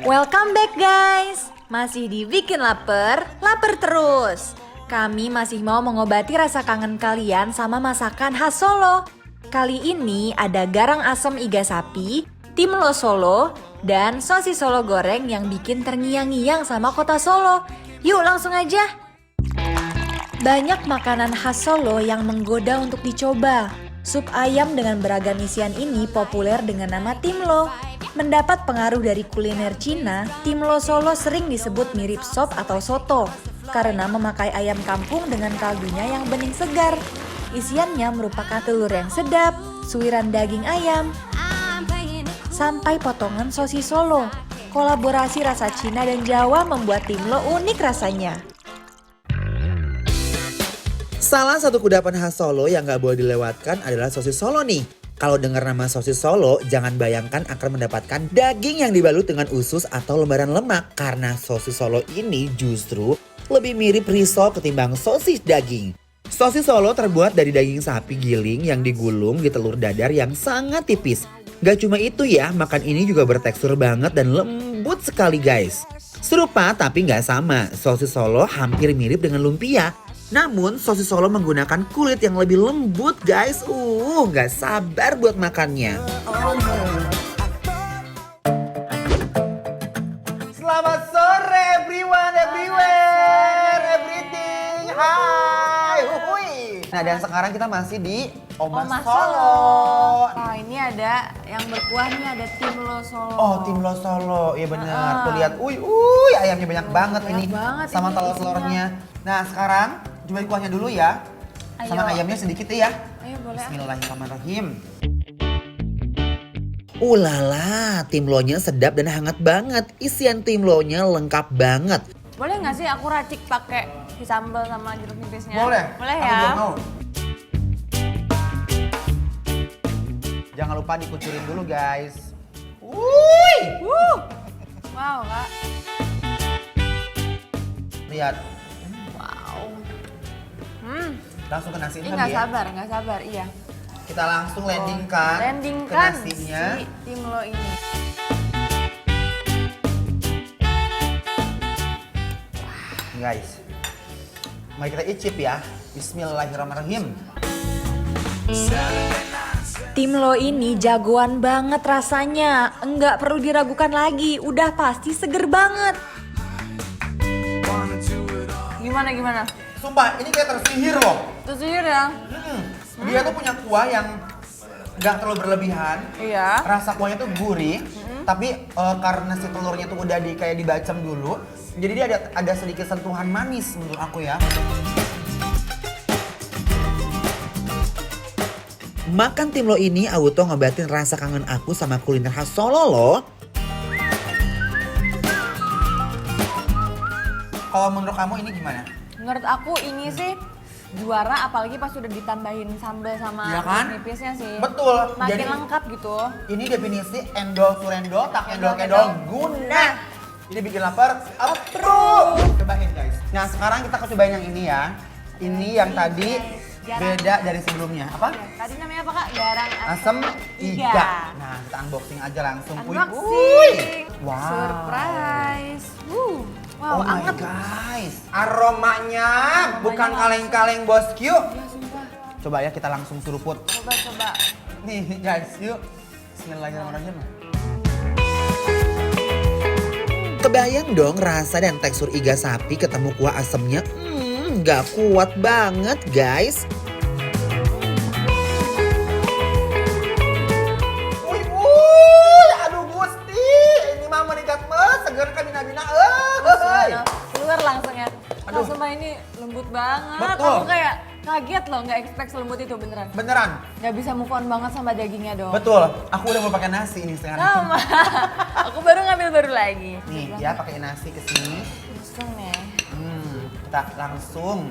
Welcome back guys. Masih dibikin lapar, lapar terus. Kami masih mau mengobati rasa kangen kalian sama masakan khas Solo. Kali ini ada garang asem iga sapi, timlo Solo, dan sosis Solo goreng yang bikin terngiang-ngiang sama kota Solo. Yuk langsung aja. Banyak makanan khas Solo yang menggoda untuk dicoba. Sup ayam dengan beragam isian ini populer dengan nama timlo. Mendapat pengaruh dari kuliner Cina, timlo Solo sering disebut mirip sop atau soto karena memakai ayam kampung dengan kaldunya yang bening segar. Isiannya merupakan telur yang sedap, suiran daging ayam, sampai potongan sosis Solo. Kolaborasi rasa Cina dan Jawa membuat timlo unik rasanya. Salah satu kudapan khas Solo yang gak boleh dilewatkan adalah sosis Solo nih. Kalau dengar nama sosis Solo, jangan bayangkan akan mendapatkan daging yang dibalut dengan usus atau lembaran lemak. Karena sosis Solo ini justru lebih mirip risol ketimbang sosis daging. Sosis Solo terbuat dari daging sapi giling yang digulung di telur dadar yang sangat tipis. Gak cuma itu ya, makan ini juga bertekstur banget dan lembut sekali guys. Serupa tapi gak sama, sosis Solo hampir mirip dengan lumpia. Namun sosis Solo menggunakan kulit yang lebih lembut guys. Gak sabar buat makannya. Selamat sore everyone, everywhere, everything. Hai, huhui. Nah dan sekarang kita masih di Oma Solo. Oh ini ada yang berkuah nih, ada timlo Solo. Oh timlo Solo, iya bener. Tuh lihat, ayamnya banyak banget ini. Banget sama ini telur-telurnya. Nah sekarang cobain kuahnya dulu ya. Ayo. Sama ayamnya sedikit ya. Ayo boleh. Bismillahirrahmanirrahim. Ulala, timlonya sedap dan hangat banget. Isian timlonya lengkap banget. Boleh nggak sih aku racik pakai sambal sama jeruk nipisnya? Boleh. Boleh Aku ya? juga mau. Jangan lupa dikucurin dulu guys. Wow kak. Lihat. Wow. Langsung ke nasi Ini ini nggak ya. sabar, iya. Kita langsung landingkan ke Landingkan nasinya. si timlo ini. Guys, mari kita icip ya. Bismillahirrahmanirrahim. Timlo ini jagoan banget rasanya. Enggak perlu diragukan lagi, udah pasti seger banget. Gimana? Sumpah, ini kayak tersihir loh. Tersihir ya? Dia tuh punya kuah yang gak terlalu berlebihan. Iya. Rasa kuahnya tuh gurih, tapi karena si telurnya tuh udah kayak dibacem dulu, jadi dia ada sedikit sentuhan manis menurut aku ya. Makan timlo ini auto ngobatin rasa kangen aku sama kuliner khas Solo loh. Kalau menurut kamu ini gimana? Menurut aku ini sih juara, apalagi pas sudah ditambahin sambal sama Iya kan? nipisnya sih. Betul. Makin Jadi lengkap gitu. ini definisi endol surendol tak endol kedol guna. Ini bikin lapar, approve. Cobain guys. Nah sekarang kita cobain yang ini ya. Ini yang tadi beda dari sebelumnya. Apa? Tadi namanya apa kak? Garang Asam iga. iga. Nah kita unboxing aja langsung. Unboxing. Wow. Surprise. Wow, Oh my anget. guys. Aromanya bukan kaleng-kaleng bosku. Ya sumpah. Coba ya kita langsung seruput. Coba. Nih guys, yuk. Bismillahirrahmanirrahim. Kebayang dong rasa dan tekstur iga sapi ketemu kuah asemnya. Gak kuat banget guys. Aduh Gusti, ini mah meningkat seger kan bina-bina. Keluar langsung ya. Aduh. Sumpah ini lembut banget. Betul. Aku kayak kaget loh, nggak expect selembut itu beneran. Beneran? Nggak bisa move on banget sama dagingnya dong. Betul, aku udah mau pakai nasi ini sekarang. Sama. Aku baru ngambil baru lagi. Nih ya pakai nasi ke sini. Langsung nih. Kita langsung.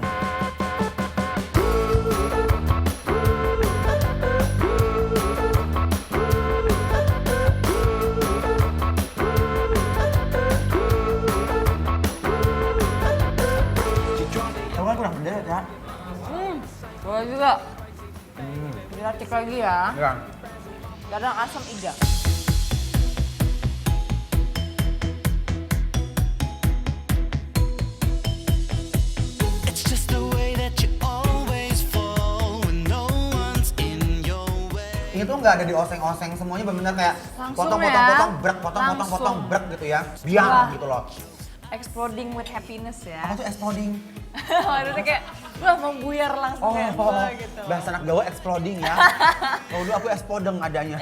Kamu kan kurang pedas ya? Boleh juga. Diracik lagi ya. Enggak. Garang asam iga. nggak ada dioseng-oseng, semuanya benar-benar kayak Langsung potong-potong-potong, ya. brek, potong-potong-potong, Langsung. brek gitu ya. Biang Wah. gitu loh. Exploding with happiness ya. Apa tuh exploding? Maksudnya kayak, wah mau buyar langsung kayak wah, gitu. Bahasa anak Jawa exploding ya. Kalau dulu aku explodeng adanya.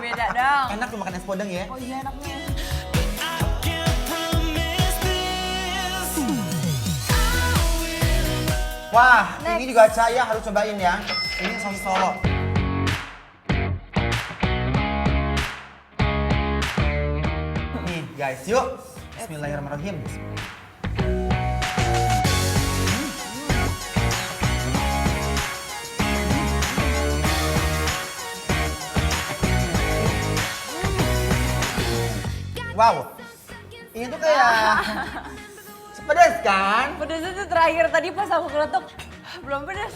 Beda dong. Enak tuh makan explodeng ya. Oh iya enaknya. Wah, Next. ini juga saya harus cobain ya. Ini sosis Solo. Nih guys, yuk. Bismillahirrahmanirrahim. Wow, ini tuh kayak pedas kan? Pedasnya tuh terakhir tadi pas aku keletuk, belum pedas.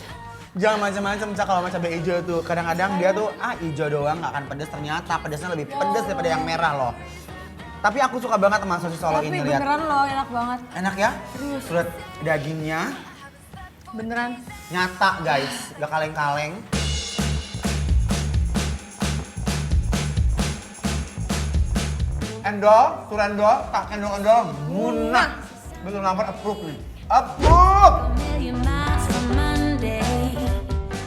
Jangan macam-macam Cak, kalau cabai hijau tuh kadang-kadang dia tuh hijau doang nggak akan pedas, ternyata pedasnya lebih pedas daripada yang merah loh. Tapi aku suka banget sama sosis Solo Tapi ini, lihat. beneran loh enak banget. Enak ya? Serius. Lihat dagingnya Beneran. nyata guys, gak kaleng-kaleng. Endol, surendol, tak endol-endol, munah. Betul lapar, approve nih. Approve!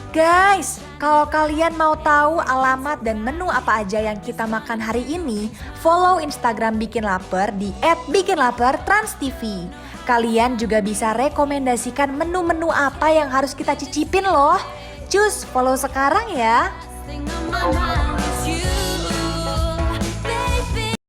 Guys, kalau kalian mau tahu alamat dan menu apa aja yang kita makan hari ini, follow Instagram Bikin Lapar di @bikinlapertransTV. Kalian juga bisa rekomendasikan menu-menu apa yang harus kita cicipin loh. Cus, follow sekarang ya. Thing on my mind.